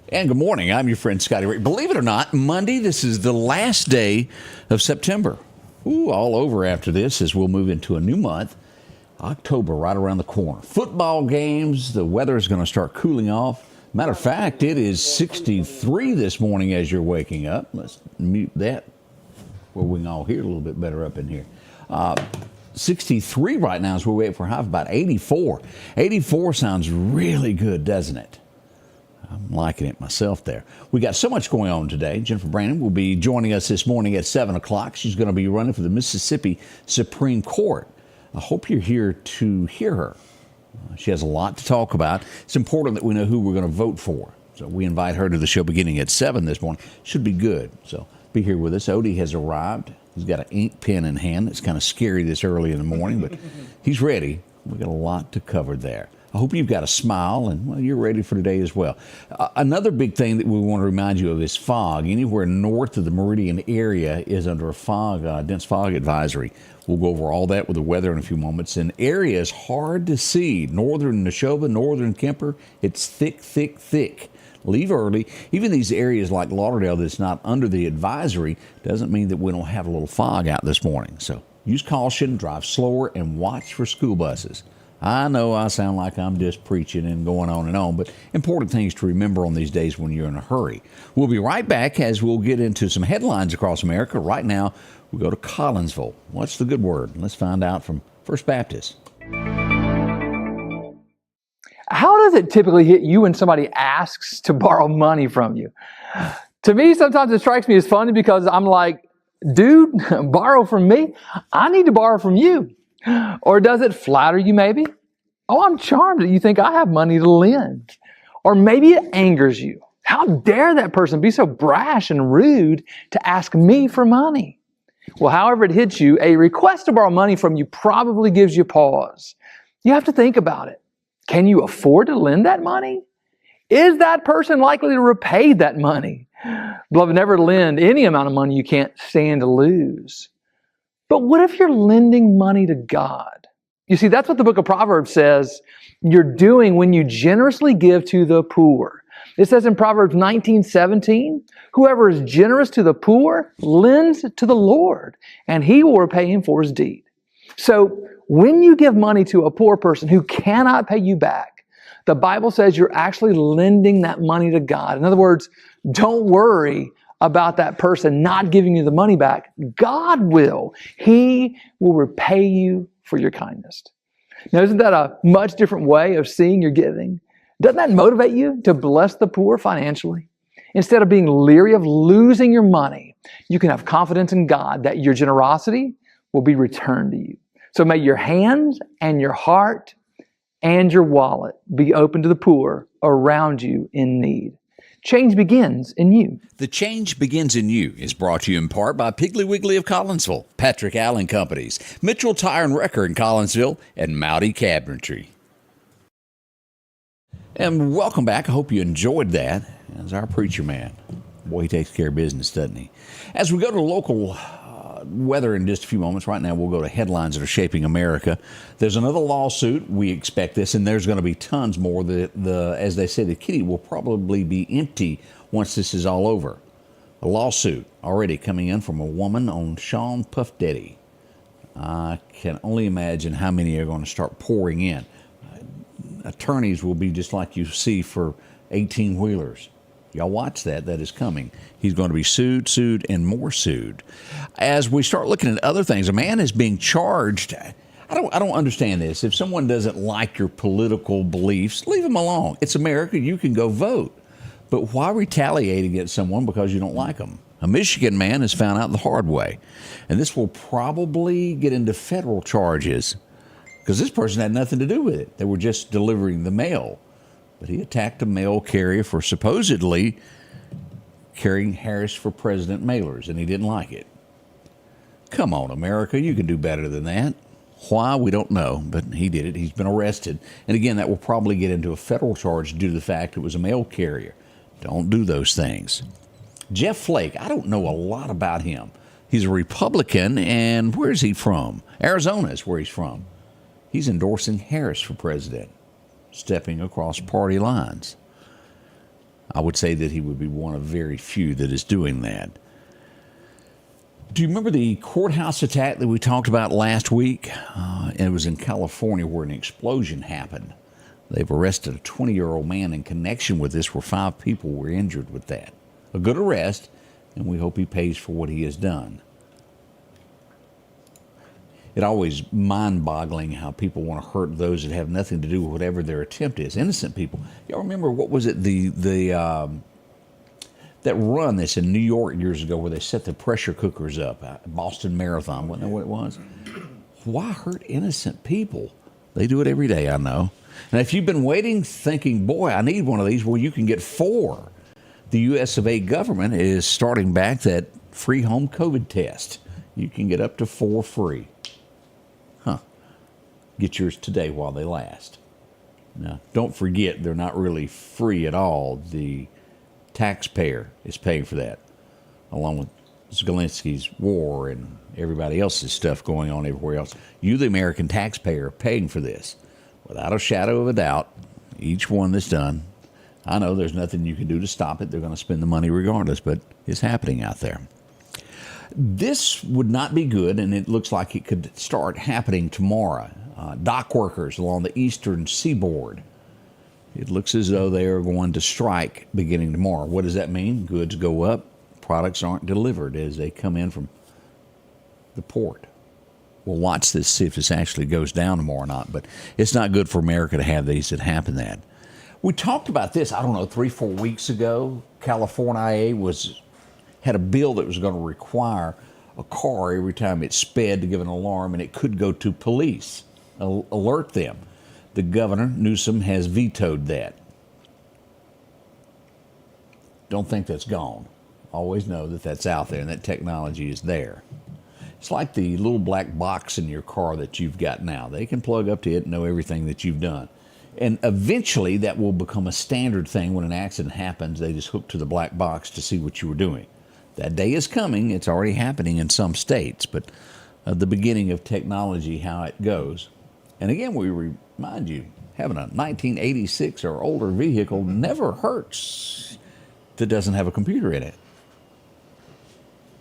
And good morning. I'm your friend Scotty Ray. Believe it or not, Monday, this is the last day of September. Ooh, all over after this as we'll move into a new month. October right around the corner. Football games, the weather is going to start cooling off. Matter of fact, it is 63 this morning as you're waking up. Let's mute that where we can all hear a little bit better up in here. 63 right now as we wait for a high of about 84. 84 sounds really good, doesn't it? I'm liking it myself there. We got so much going on today. Jennifer Brandon will be joining us this morning at 7 o'clock. She's going to be running for the Mississippi Supreme Court. I hope you're here to hear her. She has a lot to talk about. It's important that we know who we're going to vote for. So we invite her to the show beginning at 7 this morning. Should be good. So be here with us. Odie has arrived. He's got an ink pen in hand. It's kind of scary this early in the morning, but he's ready. We've got a lot to cover there. I hope you've got a smile and, well, you're ready for today as well. Another big thing that we want to remind you of is fog. Anywhere north of the Meridian area is under a dense fog advisory. We'll go over all that with the weather in a few moments. And areas hard to see. Northern Neshoba, northern Kemper, it's thick, thick, thick. Leave early. Even these areas like Lauderdale that's not under the advisory doesn't mean that we don't have a little fog out this morning. So use caution, drive slower, and watch for school buses. I know I sound like I'm just preaching and going on, but important things to remember on these days when you're in a hurry. We'll be right back as we'll get into some headlines across America. Right now, we go to Collinsville. What's the good word? Let's find out from First Baptist. How does it typically hit you when somebody asks to borrow money from you? To me, sometimes it strikes me as funny because I'm like, dude, borrow from me? I need to borrow from you. Or does it flatter you maybe? Oh, I'm charmed that you think I have money to lend. Or maybe it angers you. How dare that person be so brash and rude to ask me for money? Well, however it hits you, a request to borrow money from you probably gives you pause. You have to think about it. Can you afford to lend that money? Is that person likely to repay that money? Beloved, never lend any amount of money you can't stand to lose. But what if you're lending money to God? You see, that's what the book of Proverbs says you're doing when you generously give to the poor. It says in Proverbs 19:17, whoever is generous to the poor lends to the Lord, and He will repay him for his deed. So when you give money to a poor person who cannot pay you back, the Bible says you're actually lending that money to God. In other words, don't worry about that person not giving you the money back. God will. He will repay you for your kindness. Now, isn't that a much different way of seeing your giving? Doesn't that motivate you to bless the poor financially? Instead of being leery of losing your money, you can have confidence in God that your generosity will be returned to you. So may your hands and your heart and your wallet be open to the poor around you in need. Change begins in you. The Change Begins in You is brought to you in part by Piggly Wiggly of Collinsville, Patrick Allen Companies, Mitchell Tire and Wrecker in Collinsville, and Mowdy Cabinetry. And welcome back. I hope you enjoyed that. As our preacher man, boy, he takes care of business, doesn't he? As we go to local weather in just a few moments, right now we'll go to headlines that are shaping America. There's another lawsuit. We expect this, and there's going to be tons more. As they say, the kitty will probably be empty once this is all over. A lawsuit already coming in from a woman on Sean Puff Daddy. I can only imagine how many are going to start pouring in. Attorneys will be just like you see for 18-wheelers. Y'all watch that. That is coming. He's going to be sued, and more sued. As we start looking at other things, a man is being charged. I don't understand this. If someone doesn't like your political beliefs, leave them alone. It's America. You can go vote. But why retaliate against someone because you don't like them? A Michigan man has found out the hard way. And this will probably get into federal charges because this person had nothing to do with it. They were just delivering the mail. But he attacked a mail carrier for supposedly carrying Harris for President mailers, and he didn't like it. Come on, America, you can do better than that. Why, we don't know, but he did it. He's been arrested. And again, that will probably get into a federal charge due to the fact it was a mail carrier. Don't do those things. Jeff Flake, I don't know a lot about him. He's a Republican, and where is he from? Arizona is where he's from. He's endorsing Harris for president, stepping across party lines. I would say that he would be one of very few that is doing that. Do you remember the courthouse attack that we talked about last week? It was in California where an explosion happened. They've arrested a 20-year-old man in connection with this, where 5 people were injured with that. A good arrest, and we hope he pays for what he has done. It's always mind-boggling how people want to hurt those that have nothing to do with whatever their attempt is. Innocent people. Y'all remember, what was it, that run that's in New York years ago where they set the pressure cookers up, Boston Marathon, wasn't that what it was? Why hurt innocent people? They do it every day, I know. And if you've been waiting thinking, boy, I need one of these, well, you can get 4. The U.S. of A. government is starting back that free home COVID test. You can get up to 4 free. Get yours today while they last. Now, don't forget, they're not really free at all. The taxpayer is paying for that, along with Zelensky's war and everybody else's stuff going on everywhere else. You, the American taxpayer, are paying for this. Without a shadow of a doubt, each one that's done. I know there's nothing you can do to stop it. They're going to spend the money regardless, but it's happening out there. This would not be good, and it looks like it could start happening tomorrow. Dock workers along the eastern seaboard. It looks as though they are going to strike beginning tomorrow. What does that mean? Goods go up, products aren't delivered as they come in from the port. We'll watch this, see if this actually goes down tomorrow or not, but it's not good for America to have these that happen that. We talked about this, 3-4 weeks ago. California had a bill that was going to require a car every time it sped to give an alarm, and it could go to police, alert them. The governor, Newsom, has vetoed that. Don't think that's gone. Always know that that's out there and that technology is there. It's like the little black box in your car that you've got now. They can plug up to it and know everything that you've done. And eventually that will become a standard thing. When an accident happens, they just hook to the black box to see what you were doing. That day is coming. It's already happening in some states, but the beginning of technology, how it goes. And again, we remind you, having a 1986 or older vehicle never hurts that doesn't have a computer in it.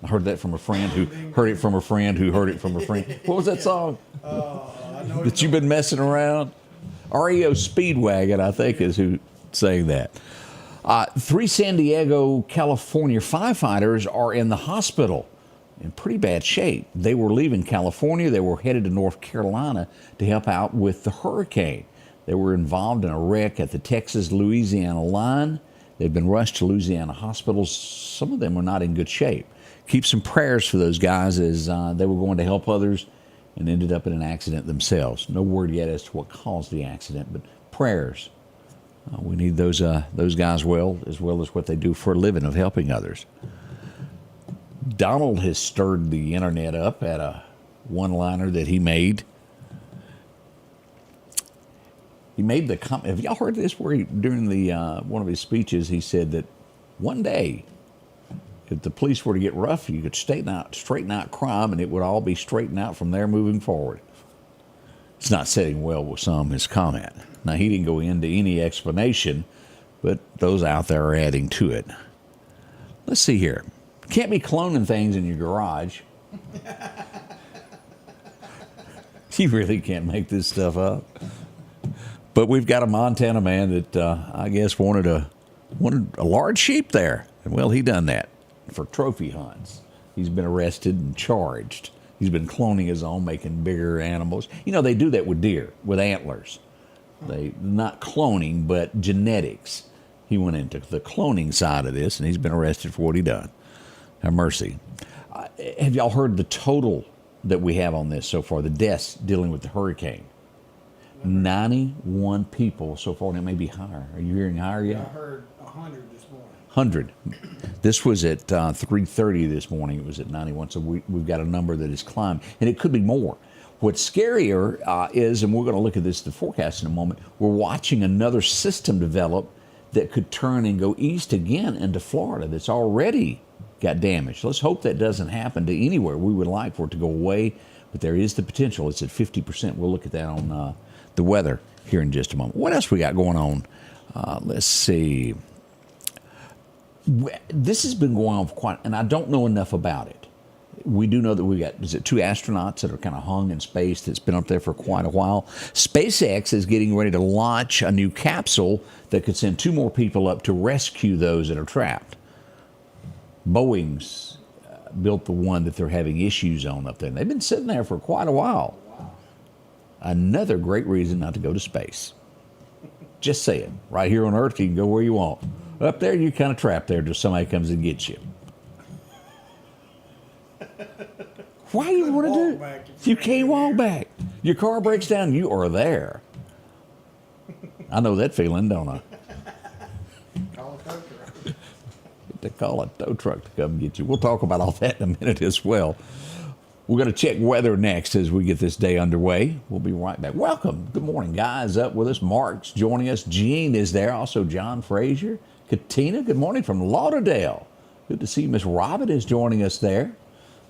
I heard that from a friend who heard it from a friend who heard it from a friend. What was that song that you've been messing around? REO Speedwagon, I think, is who saying that. 3 San Diego, California firefighters are in the hospital in pretty bad shape. They were leaving California. They were headed to North Carolina to help out with the hurricane. They were involved in a wreck at the Texas-Louisiana line. They've been rushed to Louisiana hospitals. Some of them are not in good shape. Keep some prayers for those guys as they were going to help others and ended up in an accident themselves. No word yet as to what caused the accident, but prayers. We need those guys well as what they do for a living of helping others. Donald has stirred the internet up at a one-liner that he made. He made the comment. Have y'all heard this? Where during the one of his speeches, he said that one day, if the police were to get rough, you could straighten out crime, and it would all be straightened out from there moving forward. It's not sitting well with some, his comment. Now, he didn't go into any explanation, but those out there are adding to it. Let's see here. Can't be cloning things in your garage. You really can't make this stuff up. But we've got a Montana man that I guess wanted a large sheep there. And well, he done that for trophy hunts. He's been arrested and charged. He's been cloning his own, making bigger animals. You know, they do that with deer, with antlers. They not cloning, but genetics. He went into the cloning side of this, and he's been arrested for what he done. Have mercy. Have y'all heard the total that we have on this so far, the deaths dealing with the hurricane? 91 people so far, and it may be higher. Are you hearing higher yet? I heard 100 this morning. 100. This was at 3:30 this morning. It was at 91, so we've got a number that has climbed, and it could be more. What's scarier is, and we're going to look at this, the forecast in a moment, we're watching another system develop that could turn and go east again into Florida that's already got damaged. Let's hope that doesn't happen to anywhere. We would like for it to go away, but there is the potential. It's at 50%. We'll look at that on the weather here in just a moment. What else we got going on? Let's see. This has been going on for quite, and I don't know enough about it. We do know that we got, is it 2 astronauts that are kind of hung in space that's been up there for quite a while? SpaceX is getting ready to launch a new capsule that could send 2 more people up to rescue those that are trapped. Boeing's built the one that they're having issues on up there. And they've been sitting there for quite a while. Another great reason not to go to space. Just saying, right here on Earth, you can go where you want. Up there, you're kind of trapped there till somebody comes and gets you. Why do you want to do it? You can't walk back. Your car breaks down, you are there. I know that feeling, don't I? Call a tow truck. To call a tow truck to come get you. We'll talk about all that in a minute as well. We're going to check weather next as we get this day underway. We'll be right back. Welcome. Good morning, guys. Up with us. Mark's joining us. Gene is there. Also, John Frazier. Katina, good morning from Lauderdale. Good to see Miss Robin is joining us there.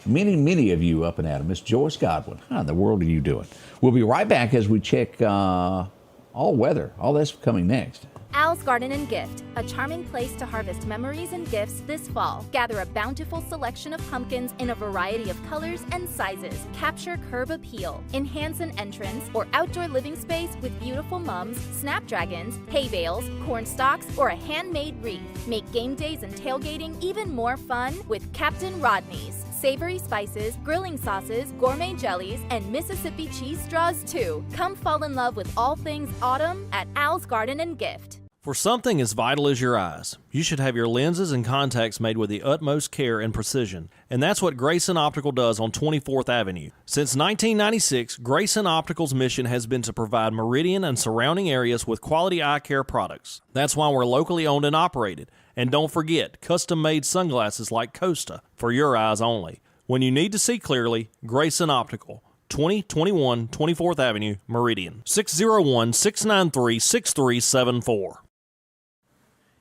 Many of you up and at 'em. Miss Joyce Godwin. How in the world are you doing? We'll be right back as we check all weather. All that's coming next. Al's Garden and Gift, a charming place to harvest memories and gifts this fall. Gather a bountiful selection of pumpkins in a variety of colors and sizes. Capture curb appeal. Enhance an entrance or outdoor living space with beautiful mums, snapdragons, hay bales, corn stalks, or a handmade wreath. Make game days and tailgating even more fun with Captain Rodney's. Savory spices, grilling sauces, gourmet jellies, and Mississippi cheese straws too. Come fall in love with all things autumn at Al's Garden and Gift. For something as vital as your eyes, you should have your lenses and contacts made with the utmost care and precision. And that's what Grayson Optical does on 24th Avenue. Since 1996, Grayson Optical's mission has been to provide Meridian and surrounding areas with quality eye care products. That's why we're locally owned and operated. And don't forget, custom-made sunglasses like Costa for your eyes only. When you need to see clearly, Grayson Optical. 2021 24th Avenue, Meridian. 601-693-6374.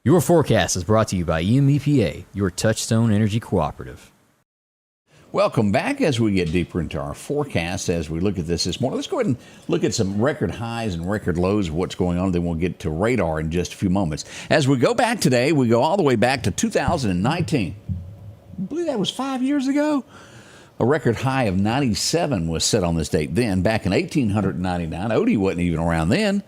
Your forecast is brought to you by EMEPA, your Touchstone Energy Cooperative. Welcome back as we get deeper into our forecast as we look at this morning. Let's go ahead and look at some record highs and record lows of what's going on. Then we'll get to radar in just a few moments. As we go back today, we go all the way back to 2019. I believe that was 5 years ago. A record high of 97 was set on this date then. Back in 1899, Odie wasn't even around then.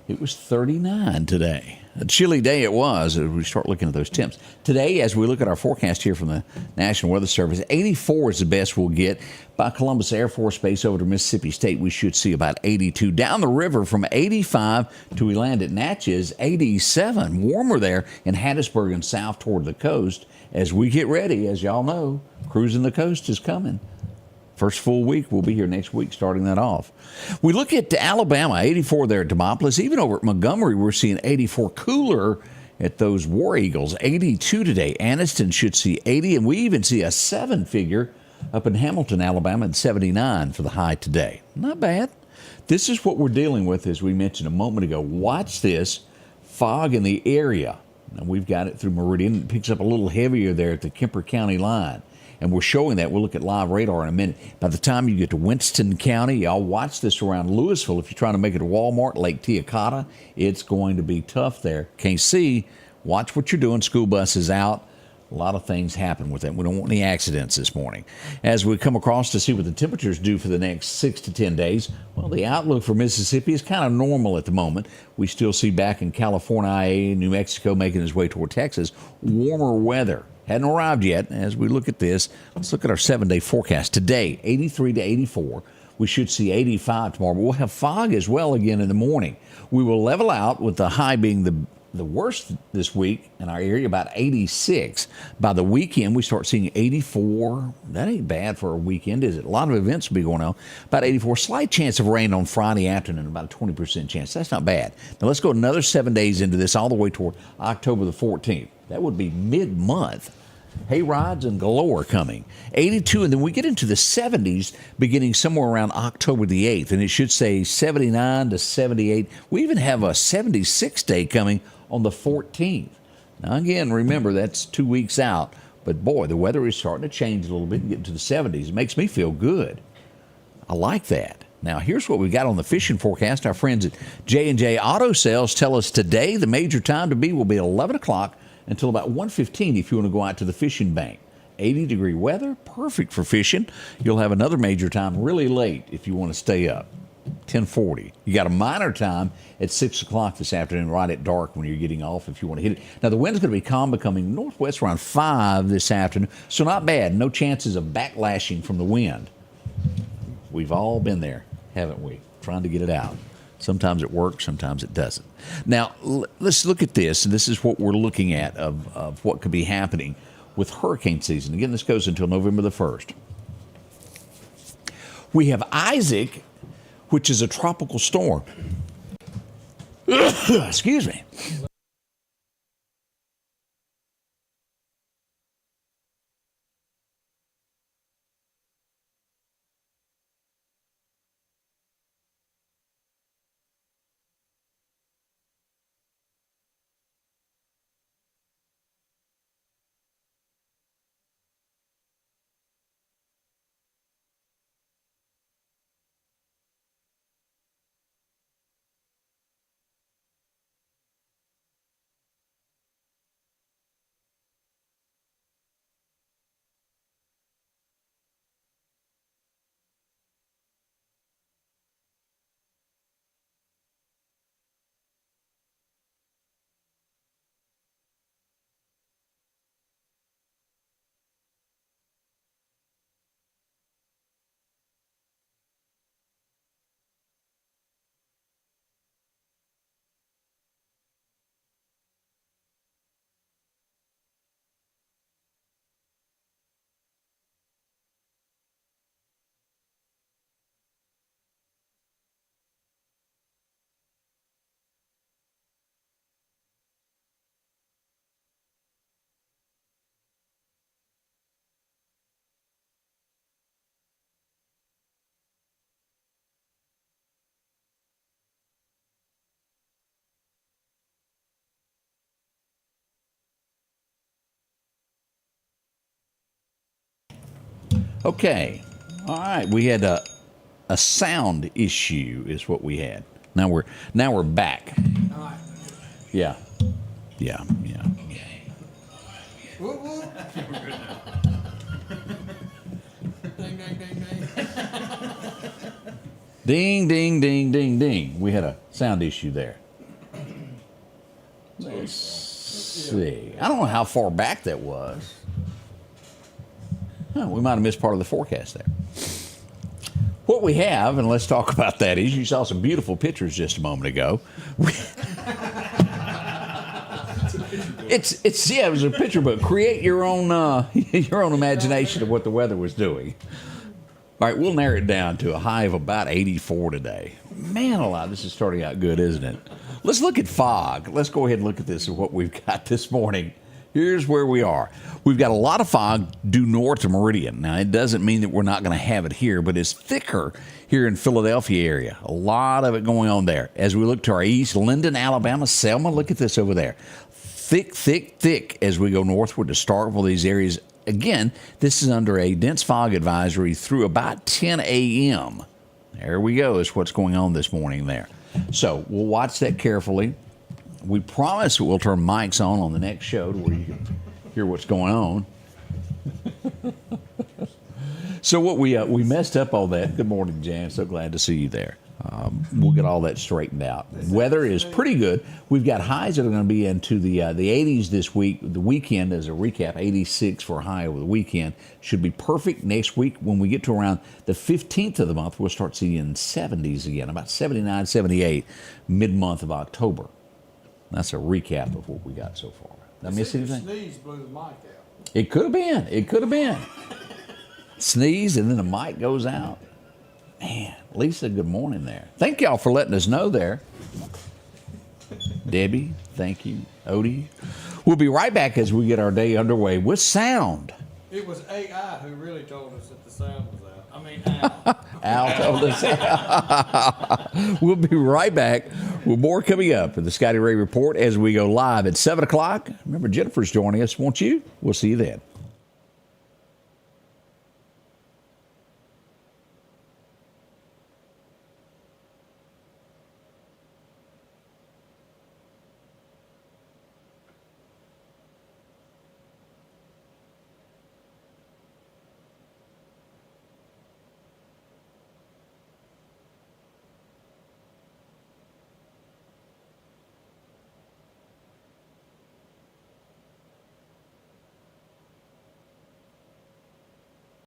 It was 39 today. A chilly day it was as we start looking at those temps. Today, as we look at our forecast here from the National Weather Service, 84 is the best we'll get. By Columbus Air Force Base over to Mississippi State, we should see about 82. Down the river from 85 to we land at Natchez, 87. Warmer there in Hattiesburg and south toward the coast. As we get ready, as y'all know, cruising the coast is coming. First full week, we'll be here next week starting that off. We look at Alabama, 84 there at Demopolis. Even over at Montgomery, we're seeing 84. Cooler at those War Eagles, 82 today. Anniston should see 80, and we even see a 7-figure up in Hamilton, Alabama, at 79 for the high today. Not bad. This is what we're dealing with, as we mentioned a moment ago. Watch this fog in the area. Now, we've got it through Meridian. It picks up a little heavier there at the Kemper County line. And we're showing that. We'll look at live radar in a minute. By the time you get to Winston County, y'all watch this around Louisville. If you're trying to make it to Walmart, Lake Teocata, it's going to be tough there. Can't see. Watch what you're doing. School buses out. A lot of things happen with that. We don't want any accidents this morning. As we come across to see what the temperatures do for the next 6 to 10 days, well, the outlook for Mississippi is kind of normal at the moment. We still see back in California, New Mexico, making its way toward Texas, warmer weather. Hadn't arrived yet. As we look at this, let's look at our 7-day forecast. Today, 83 to 84. We should see 85 tomorrow. But we'll have fog as well again in the morning. We will level out with the high being the worst this week in our area, about 86. By the weekend, we start seeing 84. That ain't bad for a weekend, is it? A lot of events will be going on. About 84. Slight chance of rain on Friday afternoon, about a 20% chance. That's not bad. Now let's go another 7 days into this, all the way toward October the 14th. That would be mid-month. Hay rides and galore coming. 82, and then we get into the 70s beginning somewhere around October the 8th, and it should say 79 to 78. We even have a 76 day coming on the 14th. Now, again, remember, that's 2 weeks out, but boy, the weather is starting to change a little bit and get into the 70s. It makes me feel good. I like that. Now, here's what we got on the fishing forecast. Our friends at J&J Auto Sales tell us today the major time to be will be 11 o'clock until about 1:15 if you want to go out to the fishing bank. 80-degree weather, perfect for fishing. You'll have another major time really late if you want to stay up. 10:40. You got a minor time at 6 o'clock this afternoon, right at dark when you're getting off if you want to hit it. Now, the wind's going to be calm, becoming northwest around 5 this afternoon, so not bad. No chances of backlashing from the wind. We've all been there, haven't we? Trying to get it out. Sometimes it works, sometimes it doesn't. Now, let's look at this, and this is what we're looking at of what could be happening with hurricane season. Again, this goes until November the 1st. We have Isaac, which is a tropical storm. Excuse me. Okay. All right. We had a sound issue is what we had. Now we're back. All right. Yeah. Yeah. Whoop, whoop. Ding, ding, ding, ding. Ding, ding, ding, ding, ding. We had a sound issue there. Let's see. I don't know how far back that was. Huh, we might have missed part of the forecast there. What we have, and let's talk about that, is you saw some beautiful pictures just a moment ago. It was a picture book. Create your own imagination of what the weather was doing. All right, we'll narrow it down to a high of about 84 today. Man alive, this is starting out good, isn't it? Let's look at fog. Let's go ahead and look at this and what we've got this morning. Here's where we are. We've got a lot of fog due north of Meridian. Now, it doesn't mean that we're not going to have it here, but it's thicker here in Philadelphia area. A lot of it going on there. As we look to our east, Linden, Alabama, Selma, look at this over there. Thick, thick, thick as we go northward to Starkville, these areas. Again, this is under a dense fog advisory through about 10 a.m. There we go, is what's going on this morning there. So we'll watch that carefully. We promise we'll turn mics on the next show to where you can hear what's going on. So what we messed up all that. Good morning, Jan. So glad to see you there. We'll get all that straightened out. Weather is pretty good. We've got highs that are going to be into the 80s this week. The weekend, as a recap, 86 for a high over the weekend. Should be perfect next week. When we get to around the 15th of the month, we'll start seeing 70s again, about 79, 78, mid-month of October. That's a recap of what we got so far. Did I miss anything? Sneeze blew the mic out. It could have been. It could have been. Sneeze and then the mic goes out. Man, Lisa, good morning there. Thank y'all for letting us know there. Debbie, thank you. Odie. We'll be right back as we get our day underway with sound. It was AI who really told us that the sound was out. I mean, Al. Al told us. We'll be right back with more coming up in the Scotty Ray Report as we go live at 7 o'clock. Remember, Jennifer's joining us, won't you? We'll see you then.